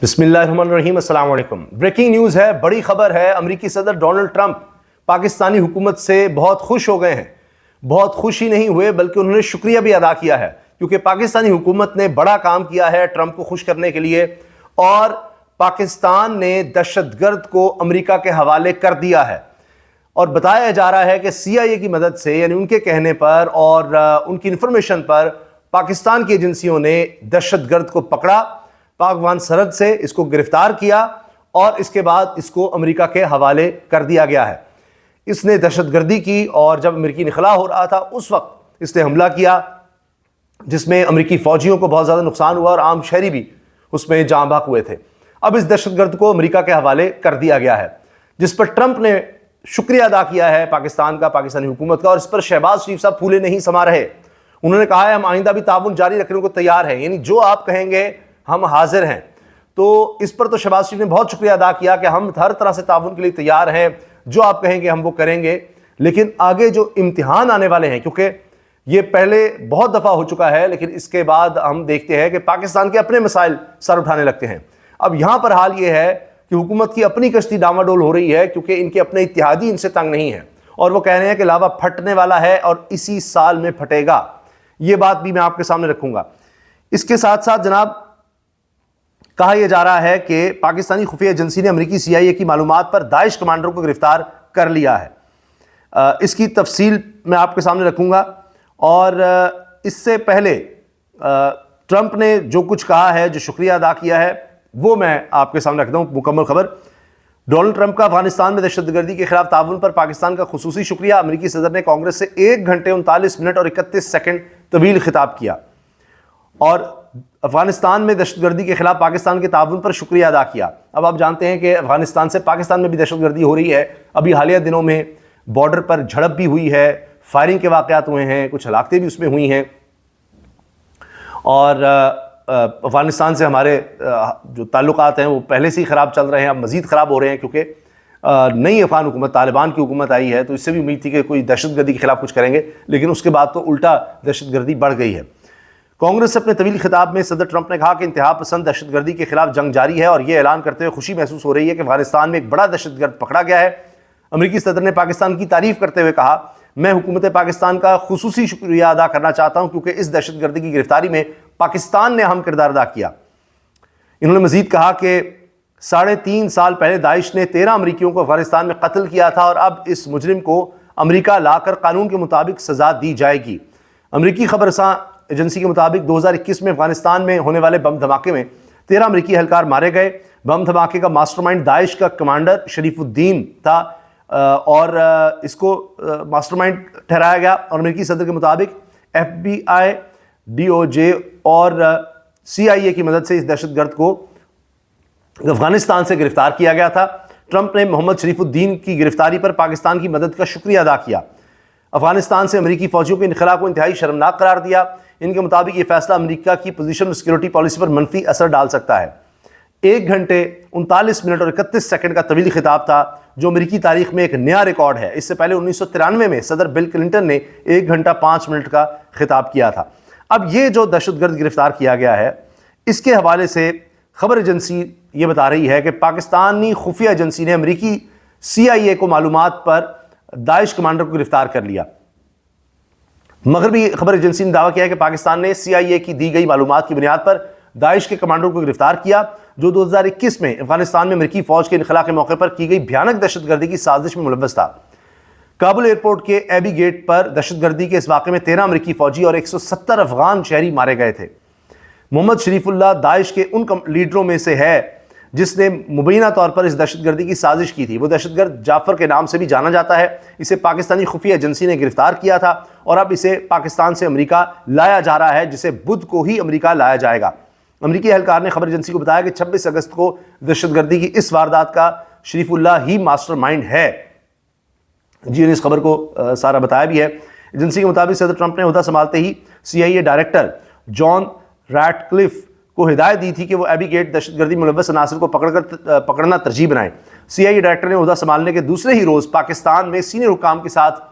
بسم اللہ الرحمن الرحیم، السلام علیکم۔ بریکنگ نیوز ہے، بڑی خبر ہے۔ امریکی صدر ڈونلڈ ٹرمپ پاکستانی حکومت سے بہت خوش ہو گئے ہیں۔ بہت خوش ہی نہیں ہوئے بلکہ انہوں نے شکریہ بھی ادا کیا ہے، کیونکہ پاکستانی حکومت نے بڑا کام کیا ہے ٹرمپ کو خوش کرنے کے لیے، اور پاکستان نے دہشت گرد کو امریکہ کے حوالے کر دیا ہے۔ اور بتایا جا رہا ہے کہ CIA کی مدد سے، یعنی ان کے کہنے پر اور ان کی انفارمیشن پر، پاکستان کی ایجنسیوں نے دہشت گرد کو پکڑا، پاک افغان سرحد سے اس کو گرفتار کیا، اور اس کے بعد اس کو امریکہ کے حوالے کر دیا گیا ہے۔ اس نے دہشت گردی کی، اور جب امریکی انخلا ہو رہا تھا اس وقت اس نے حملہ کیا، جس میں امریکی فوجیوں کو بہت زیادہ نقصان ہوا اور عام شہری بھی اس میں جاں بحق ہوئے تھے۔ اب اس دہشت گرد کو امریکہ کے حوالے کر دیا گیا ہے، جس پر ٹرمپ نے شکریہ ادا کیا ہے پاکستان کا، پاکستانی حکومت کا، اور اس پر شہباز شریف صاحب پھولے نہیں سما رہے۔ انہوں نے کہا ہے ہم آئندہ بھی تعاون جاری رکھنے کو تیار ہیں، یعنی جو آپ کہیں گے ہم حاضر ہیں۔ تو اس پر تو شہباز شریف نے بہت شکریہ ادا کیا کہ ہم ہر طرح سے تعاون کے لیے تیار ہیں، جو آپ کہیں گے ہم وہ کریں گے۔ لیکن آگے جو امتحان آنے والے ہیں، کیونکہ یہ پہلے بہت دفعہ ہو چکا ہے، لیکن اس کے بعد ہم دیکھتے ہیں کہ پاکستان کے اپنے مسائل سر اٹھانے لگتے ہیں۔ اب یہاں پر حال یہ ہے کہ حکومت کی اپنی کشتی ڈاواڈول ہو رہی ہے، کیونکہ ان کے اپنے اتحادی ان سے تنگ نہیں ہیں، اور وہ کہہ رہے ہیں کہ لاوا پھٹنے والا ہے اور اسی سال میں پھٹے گا۔ یہ بات بھی میں آپ کے سامنے رکھوں گا۔ اس کے ساتھ ساتھ جناب کہا یہ جا رہا ہے کہ پاکستانی خفیہ ایجنسی نے امریکی CIA کی معلومات پر داعش کمانڈر کو گرفتار کر لیا ہے۔ اس کی تفصیل میں آپ کے سامنے رکھوں گا، اور اس سے پہلے ٹرمپ نے جو کچھ کہا ہے، جو شکریہ ادا کیا ہے، وہ میں آپ کے سامنے رکھتا ہوں مکمل خبر۔ ڈونلڈ ٹرمپ کا افغانستان میں دہشت گردی کے خلاف تعاون پر پاکستان کا خصوصی شکریہ۔ امریکی صدر نے کانگریس سے 1 گھنٹے 39 منٹ اور 31 سیکنڈ طویل خطاب کیا، اور افغانستان میں دہشت گردی کے خلاف پاکستان کے تعاون پر شکریہ ادا کیا۔ اب آپ جانتے ہیں کہ افغانستان سے پاکستان میں بھی دہشت گردی ہو رہی ہے۔ ابھی حالیہ دنوں میں بارڈر پر جھڑپ بھی ہوئی ہے، فائرنگ کے واقعات ہوئے ہیں، کچھ ہلاکتیں بھی اس میں ہوئی ہیں، اور افغانستان سے ہمارے جو تعلقات ہیں وہ پہلے سے ہی خراب چل رہے ہیں، اب مزید خراب ہو رہے ہیں، کیونکہ نئی افغان حکومت، طالبان کی حکومت آئی ہے، تو اس سے بھی امید تھی کہ کوئی دہشت گردی کے خلاف کچھ کریں گے، لیکن اس کے بعد تو الٹا دہشت گردی بڑھ گئی ہے۔ کانگریس سے اپنے طویل خطاب میں صدر ٹرمپ نے کہا کہ انتہا پسند دہشت گردی کے خلاف جنگ جاری ہے، اور یہ اعلان کرتے ہوئے خوشی محسوس ہو رہی ہے کہ افغانستان میں ایک بڑا دہشت گرد پکڑا گیا ہے۔ امریکی صدر نے پاکستان کی تعریف کرتے ہوئے کہا میں حکومت پاکستان کا خصوصی شکریہ ادا کرنا چاہتا ہوں، کیونکہ اس دہشت گردی کی گرفتاری میں پاکستان نے اہم کردار ادا کیا۔ انہوں نے مزید کہا کہ 3.5 سال پہلے داعش نے 13 امریکیوں کو افغانستان میں قتل کیا تھا، اور اب اس مجرم کو امریکہ لا کر قانون کے مطابق سزا دی جائے گی۔ امریکی خبر رساں ایجنسی کے مطابق 2021 میں افغانستان میں ہونے والے بم دھماکے میں 13 امریکی اہلکار مارے گئے۔ بم دھماکے کا ماسٹر مائنڈ داعش کا کمانڈر شریف الدین تھا، اور اس کو ماسٹر مائنڈ ٹھہرایا گیا، اور امریکی صدر کے مطابق FBI، DOJ اور CIA کی مدد سے اس دہشت گرد کو افغانستان سے گرفتار کیا گیا تھا۔ ٹرمپ نے محمد شریف الدین کی گرفتاری پر پاکستان کی مدد کا شکریہ ادا کیا۔ افغانستان سے امریکی فوجیوں کے انخلا کو انتہائی شرمناک قرار دیا۔ ان کے مطابق یہ فیصلہ امریکہ کی پوزیشن اور سیکورٹی پالیسی پر منفی اثر ڈال سکتا ہے۔ 1 گھنٹے 39 منٹ اور 31 سیکنڈ کا طویل خطاب تھا، جو امریکی تاریخ میں ایک نیا ریکارڈ ہے۔ اس سے پہلے 1993 میں صدر بل کلنٹن نے 1 گھنٹہ 5 منٹ کا خطاب کیا تھا۔ اب یہ جو دہشت گرد گرفتار کیا گیا ہے، اس کے حوالے سے خبر ایجنسی یہ بتا رہی ہے کہ پاکستانی خفیہ ایجنسی نے امریکی CIA کو معلومات پر داعش کمانڈر کو گرفتار کر لیا۔ مغربی خبر ایجنسی نے دعویٰ کیا ہے کہ پاکستان نے CIA کی دی گئی معلومات کی بنیاد پر داعش کے کمانڈر کو گرفتار کیا، جو 2021 میں افغانستان میں امریکی فوج کے انخلا کے موقع پر کی گئی بھیانک دہشت گردی کی سازش میں ملوث تھا۔ کابل ایئرپورٹ کے ایبی گیٹ پر دہشت گردی کے اس واقعے میں 13 امریکی فوجی اور 170 افغان شہری مارے گئے تھے۔ محمد شریف اللہ داعش کے ان لیڈروں میں سے ہے جس نے مبینہ طور پر اس دہشت گردی کی سازش کی تھی۔ وہ دہشت گرد جعفر کے نام سے بھی جانا جاتا ہے۔ اسے پاکستانی خفیہ ایجنسی نے گرفتار کیا تھا، اور اب اسے پاکستان سے امریکہ لایا جا رہا ہے، جسے بدھ کو ہی امریکہ لایا جائے گا۔ امریکی اہلکار نے خبر ایجنسی کو بتایا کہ 26 اگست کو دہشت گردی کی اس واردات کا شریف اللہ ہی ماسٹر مائنڈ ہے۔ جی نے اس خبر کو سارا بتایا بھی ہے۔ ایجنسی کے مطابق صدر ٹرمپ نے عہدہ سنبھالتے ہی CIA ڈائریکٹر جان ریٹ کلف کو ہدایت دی تھی کہ وہ ایبی گیٹ دہشت گردی ملوث عناصر کو پکڑنا ترجیح بنائیں۔ CIA ڈائریکٹر نے عہدہ سنبھالنے کے دوسرے ہی روز پاکستان میں سینئر حکام کے ساتھ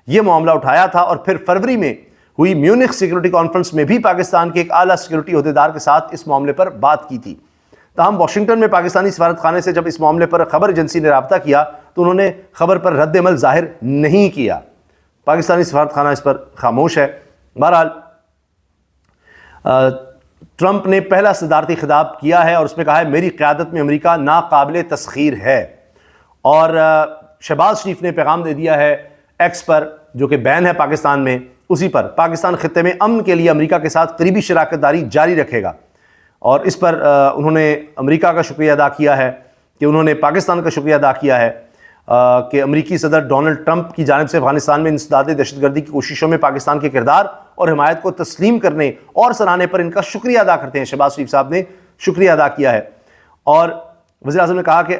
یہ معاملہ اٹھایا تھا، اور پھر فروری میں ہوئی میونخ سیکورٹی کانفرنس میں بھی پاکستان کے ایک اعلیٰ سیکورٹی عہدیدار کے ساتھ اس معاملے پر بات کی تھی۔ تاہم واشنگٹن میں پاکستانی سفارت خانے سے جب اس معاملے پر خبر ایجنسی نے رابطہ کیا تو انہوں نے خبر پر رد عمل ظاہر نہیں کیا. پاکستانی سفارت خانہ اس پر خاموش ہے. بہرحال ٹرمپ نے پہلا صدارتی خطاب کیا ہے اور اس میں کہا ہے میری قیادت میں امریکہ ناقابل تسخیر ہے. اور شہباز شریف نے پیغام دے دیا ہے ایکس پر جو کہ بین ہے پاکستان میں, اسی پر پاکستان خطے میں امن کے لیے امریکہ کے ساتھ قریبی شراکت داری جاری رکھے گا. اور اس پر انہوں نے امریکہ کا شکریہ ادا کیا ہے کہ انہوں نے پاکستان کا شکریہ ادا کیا ہے کہ امریکی صدر ڈونلڈ ٹرمپ کی جانب سے افغانستان میں انسداد دہشت گردی کی کوششوں میں پاکستان کے کردار اور حمایت کو تسلیم کرنے اور سراہنے پر ان کا شکریہ ادا کرتے ہیں. شہباز شریف صاحب نے شکریہ ادا کیا ہے. اور وزیر اعظم نے کہا کہ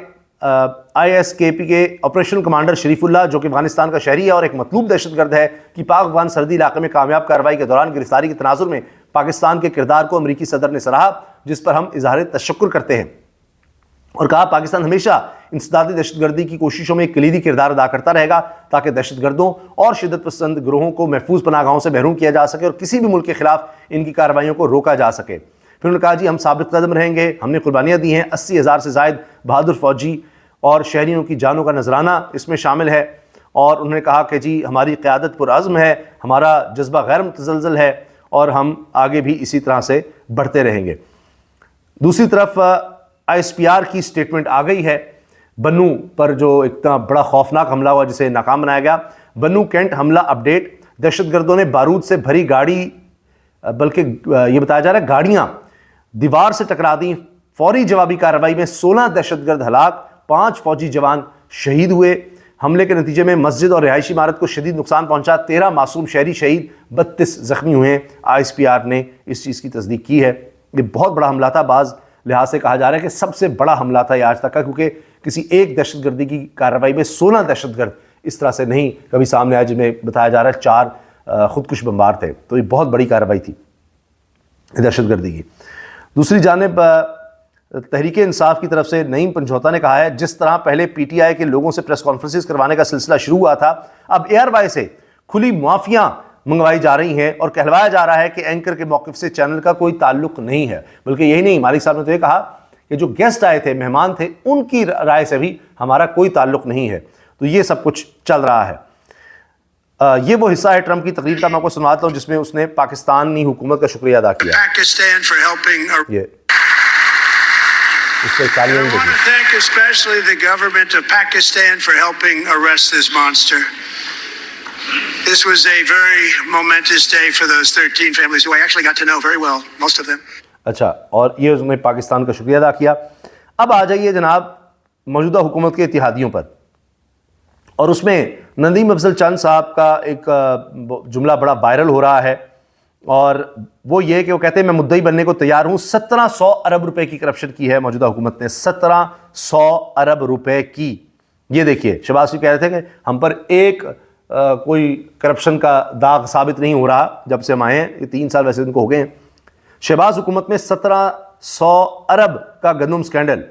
ISKP کے آپریشن کمانڈر شریف اللہ جو کہ افغانستان کا شہری ہے اور ایک مطلوب دہشت گرد ہے کہ پاک افغان سرحدی علاقے میں کامیاب کارروائی کے دوران گرفتاری کے تناظر میں پاکستان کے کردار کو امریکی صدر نے سراہا, جس پر ہم اظہار تشکر کرتے ہیں. اور کہا پاکستان ہمیشہ انسداد دہشت گردی کی کوششوں میں ایک کلیدی کردار ادا کرتا رہے گا تاکہ دہشت گردوں اور شدت پسند گروہوں کو محفوظ پناہ گاہوں سے محروم کیا جا سکے اور کسی بھی ملک کے خلاف ان کی کارروائیوں کو روکا جا سکے. پھر انہوں نے کہا جی ہم ثابت قدم رہیں گے, ہم نے قربانیاں دی ہیں, 80,000 سے زائد بہادر فوجی اور شہریوں کی جانوں کا نذرانہ اس میں شامل ہے. اور انہوں نے کہا کہ جی ہماری قیادت پرعزم ہے, ہمارا جذبہ غیر متزلزل ہے اور ہم آگے بھی اسی طرح سے بڑھتے رہیں گے. دوسری طرف ISPR کی سٹیٹمنٹ آ گئی ہے بنو پر جو اتنا بڑا خوفناک حملہ ہوا جسے ناکام بنایا گیا. بنو کینٹ حملہ اپڈیٹ, دہشت گردوں نے بارود سے بھری گاڑی بلکہ یہ بتایا جا رہا ہے گاڑیاں دیوار سے ٹکرا دیں. فوری جوابی کارروائی میں 16 دہشت گرد ہلاک, 5 فوجی جوان شہید ہوئے. حملے کے نتیجے میں مسجد اور رہائشی عمارت کو شدید نقصان پہنچا, 13 معصوم شہری شہید, 32 زخمی ہوئے ہیں. ISPR نے اس چیز کی تصدیق کی ہے. یہ بہت بڑا حملہ تھا, بعض لحاظ سے کہا جا رہا ہے کہ سب سے بڑا حملہ تھا یہ آج تک کا, کیونکہ کسی ایک دہشت گردی کی کارروائی میں 16 دہشت گرد اس طرح سے نہیں کبھی سامنے آیا, جن میں بتایا جا رہا ہے 4 خودکش بمبار تھے. تو یہ بہت بڑی کارروائی تھی دہشت گردی کی. دوسری جانب تحریک انصاف کی طرف سے نعیم پنجھوتا نے کہا ہے جس طرح پہلے PTI کے لوگوں سے پریس کانفرنسز کروانے کا سلسلہ شروع ہوا تھا, اب ایئر بائی سے کھلی معافیاں منگوائی جا رہی ہیں اور کہلوایا جا رہا ہے کہ اینکر کے موقف سے چینل کا کوئی تعلق نہیں ہے. بلکہ یہی نہیں, مالک صاحب نے تو یہ کہا کہ جو گیسٹ آئے تھے, مہمان تھے, ان کی رائے سے بھی ہمارا کوئی تعلق نہیں ہے. تو یہ سب کچھ چل رہا ہے. یہ وہ حصہ ہے ٹرمپ کی تقریر کا, میں آپ کو سنواتا ہوں جس میں اس نے پاکستانی حکومت کا شکریہ ادا کیا. یہ اس سے I want to thank especially the government of Pakistan for helping arrest this monster. This was a very momentous day for those 13 families who I actually got to know very well, most of them. اچھا, اور یہ اس نے پاکستان کا شکریہ ادا کیا. اب آ جائیے جناب موجودہ حکومت کے اتحادیوں پر, اور اس میں ندیم افضل چند صاحب کا ایک جملہ بڑا وائرل ہو رہا ہے, اور وہ یہ کہ وہ کہتے ہیں میں مدعی بننے کو تیار ہوں. 1700 ارب روپے کی کرپشن کی ہے موجودہ حکومت نے, 1700 ارب روپے کی. یہ دیکھیے شہباز شریف کہہ رہے تھے کہ ہم پر ایک کوئی کرپشن کا داغ ثابت نہیں ہو رہا جب سے ہم آئے ہیں, یہ 3 سال ویسے ان کو ہو گئے ہیں. شہباز حکومت میں 1700 ارب کا گندم سکینڈل,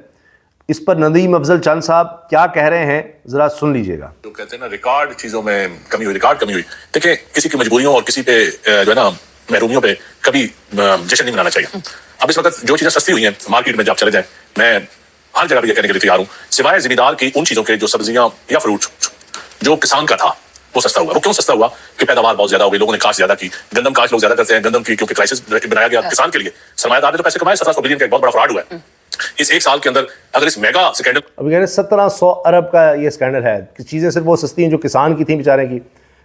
اس پر ندیم افضل چند صاحب کیا کہہ رہے ہیں ذرا سن لیجئے گا. جو کہتے ہیں نا ریکارڈ چیزوں میں کمی ہوئی. دیکھیں کسی کی مجبوریوں اور کسی پہ جو ہے نا محرومیوں پہ کبھی جشن نہیں منانا چاہیے. اب اس وقت جو چیزیں سستی ہوئی ہیں مارکیٹ میں جب چلے جائیں, میں ہر جگہ پہ یہ کہنے کے لیے تیار ہوں سوائے زمیندار کی ان چیزوں کے جو سبزیاں یا فروٹ جو کسان کا تھا وہ سستا ہوا. وہ کیوں سستا ہوا کہ پیداوار بہت زیادہ ہو گئی, لوگوں نے کاشت زیادہ کی. گندم کاشت لوگ زیادہ کرتے ہیں, گندم کی کیونکہ کرائسس بنایا گیا کسان کے لیے, سرمایہ دار نے تو پیسے کمائے. 1700 بلین کا ایک بہت بڑا فراڈ ہوا ہے اس ایک سال کے اندر. اگر اس میگا سکینڈل, ابھی کہہ رہے ہیں 1700 ارب کا یہ سکینڈل ہے, چیزیں صرف وہ سستی ہیں جو کسان کی تھیں بیچارے کی.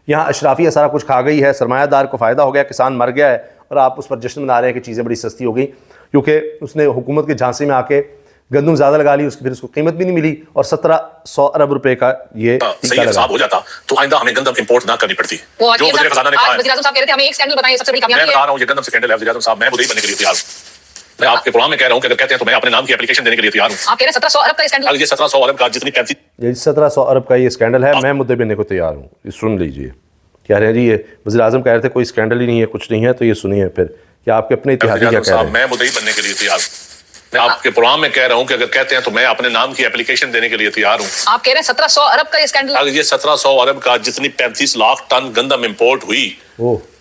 یہاں اشرافیہ سارا کچھ کھا گئی ہے, سرمایہ دار کو فائدہ ہو گیا, کسان مر گیا ہے, اور آپ اس پر جشن منا رہے ہیں کہ چیزیں بڑی سستی ہو گئی کیونکہ اس نے حکومت کے جھانسی میں آ کے گندم زیادہ لگا لی, پھر اس کو قیمت بھی نہیں ملی, اور 1700 ارب روپے کا یہ صحیح حساب ہو جاتا تو آئندہ ہمیں گندم امپورٹ نہ کرنی پڑتی. جو وزیر خزانہ نے کہا ہے, وزیر اعظم صاحب کہہ رہے تھے ہمیں ایک سکینڈل بتائیں سب سے بڑی کامیابی ہے. میں بتا رہا ہوں یہ گندم سکینڈل ہے. وزیر اعظم صاحب میں مدعی بننے کے لیے تیار ہوں. میں آپ کے پروگرام میں کہہ رہا ہوں کہ اگر کہتے ہیں تو میں اپنے نام کی اپلیکیشن دینے کے لیے تیار ہوں. آپ کہہ رہے ہیں 1700 ارب کا اسکینڈل, یہ 1700 ارب کا جتنی 1700 ارب کا یہ اسکینڈل ہے, میں مدعی بننے کو تیار ہوں. یہ سن لیجئے. کہہ رہے ہیں جی یہ وزیر اعظم کہہ رہے تھے کوئی اسکینڈل ہی نہیں ہے, کچھ نہیں ہے. تو یہ سنیے پھر کہ آپ کے اپنے اتحادی کیا کہہ رہے ہیں. میں مدعی بننے کے لیے تیار ہوں. میں آپ کے پروگرام میں کہہ رہا ہوں کہ اگر کہتے ہیں تو میں اپنے نام کی اپلیکیشن دینے کے لیے تیار ہوں. آپ کہہ رہے ہیں 1700 ارب کا یہ اسکینڈل, یہ 1700 ارب کا جتنی 35 لاکھ ٹن گندم امپورٹ ہوئی